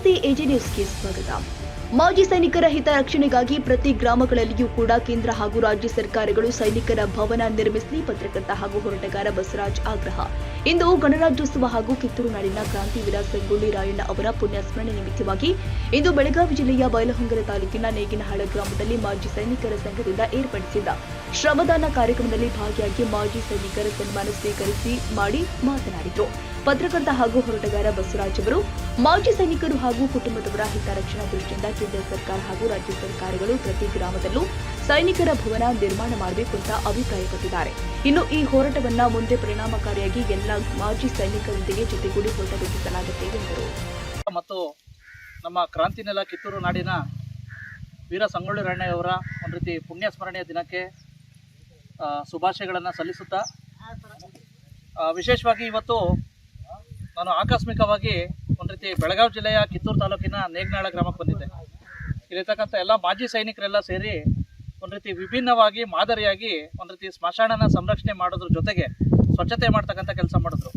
ನಮಸ್ತೆ, ಎಜೆ ನ್ಯೂಸ್ಗೆ ಸ್ವಾಗತ. ಮಾಜಿ ಸೈನಿಕರ ಹಿತರಕ್ಷಣೆಗಾಗಿ ಪ್ರತಿ ಗ್ರಾಮಗಳಲ್ಲಿಯೂ ಕೂಡ ಕೇಂದ್ರ ಹಾಗೂ ರಾಜ್ಯ ಸರ್ಕಾರಗಳು ಸೈನಿಕರ ಭವನ ನಿರ್ಮಿಸಲಿ. ಪತ್ರಕರ್ತ ಹಾಗೂ ಹೋರಾಟಗಾರ ಬಸವರಾಜ್ ಆಗ್ರಹ. ಇಂದು ಗಣರಾಜ್ಯೋತ್ಸವ ಹಾಗೂ ಕಿತ್ತೂರು ನಾಡಿನ ಕ್ರಾಂತಿವೀರ ಸಂಗೊಳ್ಳಿ ರಾಯಣ್ಣ ಅವರ ಪುಣ್ಯಸ್ಮರಣೆ ನಿಮಿತ್ತವಾಗಿ ಇಂದು ಬೆಳಗಾವಿ ಜಿಲ್ಲೆಯ ಬೈಲಹೊಂಗಲ ತಾಲೂಕಿನ ನೇಗಿನಹಾಳ ಗ್ರಾಮದಲ್ಲಿ ಮಾಜಿ ಸೈನಿಕರ ಸಂಘದಿಂದ ಏರ್ಪಡಿಸಿದ್ದ ಶ್ರಮದಾನ ಕಾರ್ಯಕ್ರಮದಲ್ಲಿ ಭಾಗಿಯಾಗಿ ಮಾಜಿ ಸೈನಿಕರ ಸನ್ಮಾನ ಸ್ವೀಕರಿಸಿ ಮಾಡಿ ಮಾತನಾಡಿದರು. ಪತ್ರಕರ್ತ ಹಾಗೂ ಹೋರಾಟಗಾರ ಬಸವರಾಜ್ ಅವರು ಮಾಜಿ ಸೈನಿಕರು ಹಾಗೂ ಕುಟುಂಬದವರ ಹಿತರಕ್ಷಣಾ ದೃಷ್ಟಿಯಿಂದ ಕೇಂದ್ರ ಸರ್ಕಾರ ಹಾಗೂ ರಾಜ್ಯ ಸರ್ಕಾರಗಳು ಪ್ರತಿ ಗ್ರಾಮದಲ್ಲೂ ಸೈನಿಕರ ಭವನ ನಿರ್ಮಾಣ ಮಾಡಬೇಕು ಅಂತ ಅಭಿಪ್ರಾಯಪಟ್ಟಿದ್ದಾರೆ. ಇನ್ನು ಈ ಹೋರಾಟವನ್ನ ಮುಂದೆ ಪರಿಣಾಮಕಾರಿಯಾಗಿ ಎಲ್ಲ ಮಾಜಿ ಸೈನಿಕರೊಂದಿಗೆ ಜೊತೆಗೂಡಿ ಹೊರಟುಸಲಾಗುತ್ತೆ ಎಂದರು. ಮತ್ತು ನಮ್ಮ ಕ್ರಾಂತಿ ನೆಲ ಕಿತ್ತೂರು ನಾಡಿನ ವೀರ ಸಂಗೊಳ್ಳಿ ರಾಯಣ್ಣಯವರ ಒಂದು ರೀತಿ ಪುಣ್ಯ ಸ್ಮರಣೆಯ ದಿನಕ್ಕೆ ಶುಭಾಶಯಗಳನ್ನು ಸಲ್ಲಿಸುತ್ತಾ, ವಿಶೇಷವಾಗಿ ಇವತ್ತು ನಾನು ಆಕಸ್ಮಿಕವಾಗಿ ಒಂದು ರೀತಿ ಬೆಳಗಾವಿ ಜಿಲ್ಲೆಯ ಕಿತ್ತೂರು ತಾಲೂಕಿನ ನೇಗಿನಹಾಳ ಗ್ರಾಮಕ್ಕೆ ಬಂದಿದ್ದೆ. ಇಲ್ಲಿರ್ತಕ್ಕಂಥ ಎಲ್ಲ ಮಾಜಿ ಸೈನಿಕರೆಲ್ಲ ಸೇರಿ ಒಂದು ರೀತಿ ವಿಭಿನ್ನವಾಗಿ ಮಾದರಿಯಾಗಿ ಒಂದು ರೀತಿ ಸ್ಮಶಾನನ ಸಂರಕ್ಷಣೆ ಮಾಡೋದ್ರ ಜೊತೆಗೆ ಸ್ವಚ್ಛತೆ ಮಾಡ್ತಕ್ಕಂಥ ಕೆಲಸ ಮಾಡಿದ್ರು.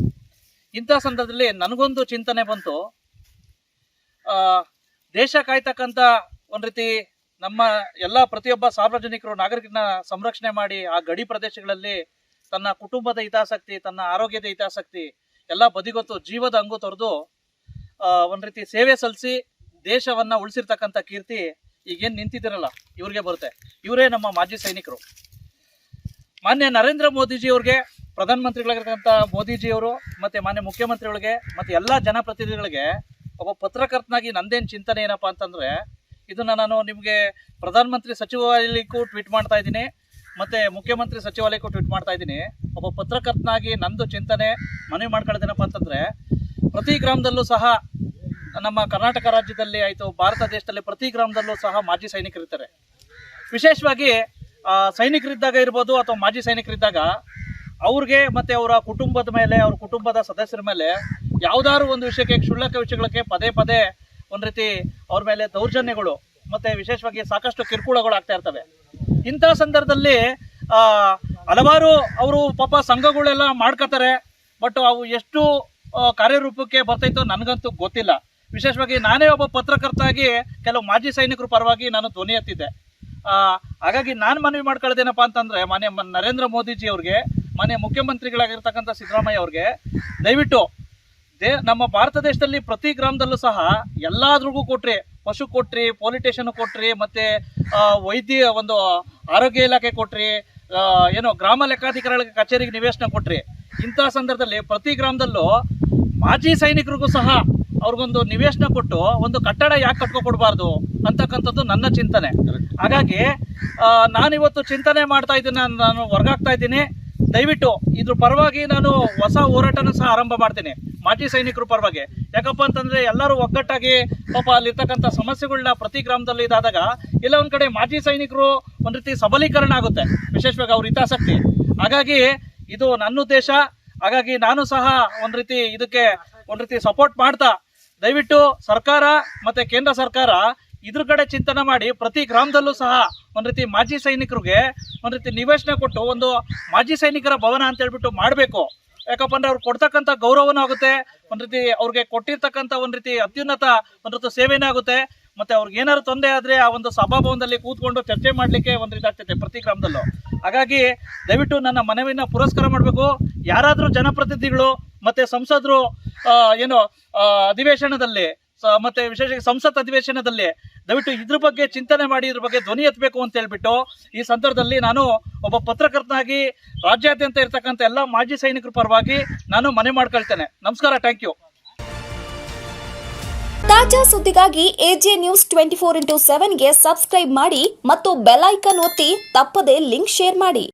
ಇಂಥ ಸಂದರ್ಭದಲ್ಲಿ ನನಗೊಂದು ಚಿಂತನೆ ಬಂತು. ದೇಶ ಕಾಯ್ತಕ್ಕಂಥ ಒಂದು ರೀತಿ ನಮ್ಮ ಎಲ್ಲ ಪ್ರತಿಯೊಬ್ಬ ಸಾರ್ವಜನಿಕರು ನಾಗರಿಕರನ್ನ ಸಂರಕ್ಷಣೆ ಮಾಡಿ ಆ ಗಡಿ ಪ್ರದೇಶಗಳಲ್ಲಿ ತನ್ನ ಕುಟುಂಬದ ಹಿತಾಸಕ್ತಿ, ತನ್ನ ಆರೋಗ್ಯದ ಹಿತಾಸಕ್ತಿ ಎಲ್ಲ ಬದಿಗೊತ್ತು ಜೀವದ ಹಂಗು ತೊರೆದು ಒಂದು ರೀತಿ ಸೇವೆ ಸಲ್ಲಿಸಿ ದೇಶವನ್ನ ಉಳಿಸಿರ್ತಕ್ಕಂಥ ಕೀರ್ತಿ ಈಗೇನು ನಿಂತಿದ್ದೀರಲ್ಲ ಇವ್ರಿಗೆ ಬರುತ್ತೆ. ಇವರೇ ನಮ್ಮ ಮಾಜಿ ಸೈನಿಕರು. ಮಾನ್ಯ ನರೇಂದ್ರ ಮೋದಿಜಿಯವ್ರಿಗೆ, ಪ್ರಧಾನಮಂತ್ರಿಗಳಾಗಿರ್ತಕ್ಕಂಥ ಮೋದಿಜಿಯವರು ಮತ್ತು ಮಾನ್ಯ ಮುಖ್ಯಮಂತ್ರಿಗಳಿಗೆ ಮತ್ತು ಎಲ್ಲ ಜನಪ್ರತಿನಿಧಿಗಳಿಗೆ ಒಬ್ಬ ಪತ್ರಕರ್ತನಾಗಿ ನಂದೇನು ಚಿಂತನೆ ಏನಪ್ಪ ಅಂತಂದರೆ, ಇದನ್ನು ನಾನು ನಿಮಗೆ ಪ್ರಧಾನಮಂತ್ರಿ ಸಚಿವಾಲಯಕ್ಕೂ ಟ್ವೀಟ್ ಮಾಡ್ತಾ ಇದ್ದೀನಿ ಮತ್ತು ಮುಖ್ಯಮಂತ್ರಿ ಸಚಿವಾಲಯಕ್ಕೂ ಟ್ವೀಟ್ ಮಾಡ್ತಾ ಇದ್ದೀನಿ. ಒಬ್ಬ ಪತ್ರಕರ್ತನಾಗಿ ನಂದು ಚಿಂತನೆ ಮನವಿ ಮಾಡ್ಕೊಳ್ಳೋದೇನಪ್ಪ ಅಂತಂದರೆ, ಪ್ರತಿ ಗ್ರಾಮದಲ್ಲೂ ಸಹ ನಮ್ಮ ಕರ್ನಾಟಕ ರಾಜ್ಯದಲ್ಲಿ ಆಯಿತು, ಭಾರತ ದೇಶದಲ್ಲಿ ಪ್ರತಿ ಗ್ರಾಮದಲ್ಲೂ ಸಹ ಮಾಜಿ ಸೈನಿಕರಿರ್ತಾರೆ. ವಿಶೇಷವಾಗಿ ಸೈನಿಕರಿದ್ದಾಗ ಇರ್ಬೋದು ಅಥವಾ ಮಾಜಿ ಸೈನಿಕರಿದ್ದಾಗ ಅವ್ರಿಗೆ ಮತ್ತು ಅವರ ಕುಟುಂಬದ ಮೇಲೆ, ಅವ್ರ ಕುಟುಂಬದ ಸದಸ್ಯರ ಮೇಲೆ ಯಾವುದಾದ್ರು ಒಂದು ವಿಷಯಕ್ಕೆ, ಕ್ಷುಲ್ಲಕ ವಿಷಯಗಳಿಗೆ ಪದೇ ಪದೇ ಒಂದು ರೀತಿ ಅವ್ರ ಮೇಲೆ ದೌರ್ಜನ್ಯಗಳು ಮತ್ತು ವಿಶೇಷವಾಗಿ ಸಾಕಷ್ಟು ಕಿರುಕುಳಗಳು ಆಗ್ತಾ ಇರ್ತವೆ. ಇಂಥ ಸಂದರ್ಭದಲ್ಲಿ ಹಲವಾರು ಅವರು ಪಾಪ ಸಂಘಗಳೆಲ್ಲ ಮಾಡ್ಕೋತಾರೆ. ಬಟ್ ಅವು ಎಷ್ಟು ಕಾರ್ಯರೂಪಕ್ಕೆ ಬರ್ತೈತೋ ನನಗಂತೂ ಗೊತ್ತಿಲ್ಲ. ವಿಶೇಷವಾಗಿ ನಾನೇ ಒಬ್ಬ ಪತ್ರಕರ್ತಾಗಿ ಕೆಲವು ಮಾಜಿ ಸೈನಿಕರ ಪರವಾಗಿ ನಾನು ಧ್ವನಿ ಎತ್ತಿದ್ದೆ. ಹಾಗಾಗಿ ನಾನು ಮನವಿ ಮಾಡ್ಕೊಳ್ಳೋದೇನಪ್ಪ ಅಂತಂದರೆ, ಮಾನ್ಯ ನರೇಂದ್ರ ಮೋದಿಜಿ ಅವ್ರಿಗೆ, ಮಾನ್ಯ ಮುಖ್ಯಮಂತ್ರಿಗಳಾಗಿರ್ತಕ್ಕಂಥ ಸಿದ್ದರಾಮಯ್ಯ ಅವ್ರಿಗೆ ದಯವಿಟ್ಟು ನಮ್ಮ ಭಾರತ ದೇಶದಲ್ಲಿ ಪ್ರತಿ ಗ್ರಾಮದಲ್ಲೂ ಸಹ ಎಲ್ಲಾದ್ರಿಗೂ ಕೊಟ್ರಿ, ಪಶು ಕೊಟ್ರಿ, ಪೊಲೀಸ್ ಸ್ಟೇಷನ್ ಕೊಟ್ರಿ, ಮತ್ತು ವೈದ್ಯ ಒಂದು ಆರೋಗ್ಯ ಇಲಾಖೆ ಕೊಟ್ರಿ, ಏನೋ ಗ್ರಾಮ ಲೆಕ್ಕಾಧಿಕಾರಿಗಳ ಕಚೇರಿಗೆ ನಿವೇಶನ ಕೊಟ್ರಿ. ಇಂಥ ಸಂದರ್ಭದಲ್ಲಿ ಪ್ರತಿ ಗ್ರಾಮದಲ್ಲೂ ಮಾಜಿ ಸೈನಿಕರಿಗೂ ಸಹ ಅವ್ರಿಗೊಂದು ನಿವೇಶನ ಕೊಟ್ಟು ಒಂದು ಕಟ್ಟಡ ಯಾಕೆ ಕಟ್ಕೊಡ್ಬಾರ್ದು ಅಂತಕ್ಕಂಥದ್ದು ನನ್ನ ಚಿಂತನೆ. ಹಾಗಾಗಿ ನಾನಿವತ್ತು ಚಿಂತನೆ ಮಾಡ್ತಾ ಇದ್ದೀನಿ, ನಾನು ಹೊರಗಾಗ್ತಾ ಇದ್ದೀನಿ. ದಯವಿಟ್ಟು ಇದ್ರ ಪರವಾಗಿ ನಾನು ಹೊಸ ಹೋರಾಟನ ಸಹ ಆರಂಭ ಮಾಡ್ತೀನಿ ಮಾಜಿ ಸೈನಿಕರ ಪರವಾಗಿ. ಯಾಕಪ್ಪ ಅಂತಂದರೆ, ಎಲ್ಲರೂ ಒಗ್ಗಟ್ಟಾಗಿ ಪಾಪ ಅಲ್ಲಿರ್ತಕ್ಕಂಥ ಸಮಸ್ಯೆಗಳನ್ನ ಪ್ರತಿ ಗ್ರಾಮದಲ್ಲಿ ಇದಾದಾಗ ಎಲ್ಲ ಒಂದು ಕಡೆ ಮಾಜಿ ಸೈನಿಕರು ಒಂದು ರೀತಿ ಸಬಲೀಕರಣ ಆಗುತ್ತೆ, ವಿಶೇಷವಾಗಿ ಅವ್ರ ಹಿತಾಸಕ್ತಿ. ಹಾಗಾಗಿ ಇದು ನನ್ನ ಉದ್ದೇಶ. ಹಾಗಾಗಿ ನಾನು ಸಹ ಒಂದು ರೀತಿ ಇದಕ್ಕೆ ಒಂದು ರೀತಿ ಸಪೋರ್ಟ್ ಮಾಡ್ತಾ, ದಯವಿಟ್ಟು ಸರ್ಕಾರ ಮತ್ತು ಕೇಂದ್ರ ಸರ್ಕಾರ ಇದ್ರ ಕಡೆ ಚಿಂತನೆ ಮಾಡಿ ಪ್ರತಿ ಗ್ರಾಮದಲ್ಲೂ ಸಹ ಒಂದು ರೀತಿ ಮಾಜಿ ಸೈನಿಕರಿಗೆ ಒಂದು ರೀತಿ ನಿವೇಶನ ಕೊಟ್ಟು ಒಂದು ಮಾಜಿ ಸೈನಿಕರ ಭವನ ಅಂತ ಹೇಳ್ಬಿಟ್ಟು ಮಾಡಬೇಕು. ಯಾಕಪ್ಪ ಅಂದ್ರೆ ಅವ್ರು ಕೊಡ್ತಕ್ಕಂಥ ಗೌರವನೂ ಆಗುತ್ತೆ, ಒಂದು ರೀತಿ ಅವ್ರಿಗೆ ಕೊಟ್ಟಿರ್ತಕ್ಕಂಥ ಒಂದು ರೀತಿ ಅತ್ಯುನ್ನತ ಒಂದು ರೀತಿ ಸೇವೆನೇ ಆಗುತ್ತೆ. ಮತ್ತು ಅವ್ರಿಗೆ ಏನಾದ್ರು ತೊಂದರೆ ಆದರೆ ಆ ಒಂದು ಸಭಾಭವನದಲ್ಲಿ ಕೂತ್ಕೊಂಡು ಚರ್ಚೆ ಮಾಡಲಿಕ್ಕೆ ಒಂದು ರೀತಿ ಆಗ್ತೈತೆ ಪ್ರತಿ ಗ್ರಾಮದಲ್ಲೂ. ಹಾಗಾಗಿ ದಯವಿಟ್ಟು ನನ್ನ ಮನವಿನ ಪುರಸ್ಕಾರ ಮಾಡಬೇಕು. ಯಾರಾದರೂ ಜನಪ್ರತಿನಿಧಿಗಳು ಮತ್ತು ಸಂಸದರು ಏನು ಅಧಿವೇಶನದಲ್ಲಿ ಮತ್ತು ವಿಶೇಷವಾಗಿ ಸಂಸತ್ ಅಧಿವೇಶನದಲ್ಲಿ ದಯವಿಟ್ಟು ಇದ್ರ ಬಗ್ಗೆ ಚಿಂತನೆ ಮಾಡಿ ಇದ್ರ ಬಗ್ಗೆ ಧ್ವನಿ ಎತ್ತಬೇಕು ಅಂತ ಹೇಳ್ಬಿಟ್ಟು ಈ ಸಂದರ್ಭದಲ್ಲಿ ನಾನು ಒಬ್ಬ ಪತ್ರಕರ್ತನಾಗಿ ರಾಜ್ಯಾದ್ಯಂತ ಇರ್ತಕ್ಕಂಥ ಎಲ್ಲ ಮಾಜಿ ಸೈನಿಕರ ಪರವಾಗಿ ನಾನು ಮನವಿ ಮಾಡ್ಕೊಳ್ತೇನೆ. ನಮಸ್ಕಾರ, ಥ್ಯಾಂಕ್ ಯು. ತಾಜಾ ಸುದ್ದಿಗಾಗಿ ಎಜೆ ನ್ಯೂಸ್ 24x7ಗೆ ಸಬ್ಸ್ಕ್ರೈಬ್ ಮಾಡಿ ಮತ್ತು ಬೆಲ್ ಐಕಾನ್ ಒತ್ತಿ ತಪ್ಪದೇ ಲಿಂಕ್ ಶೇರ್ ಮಾಡಿ.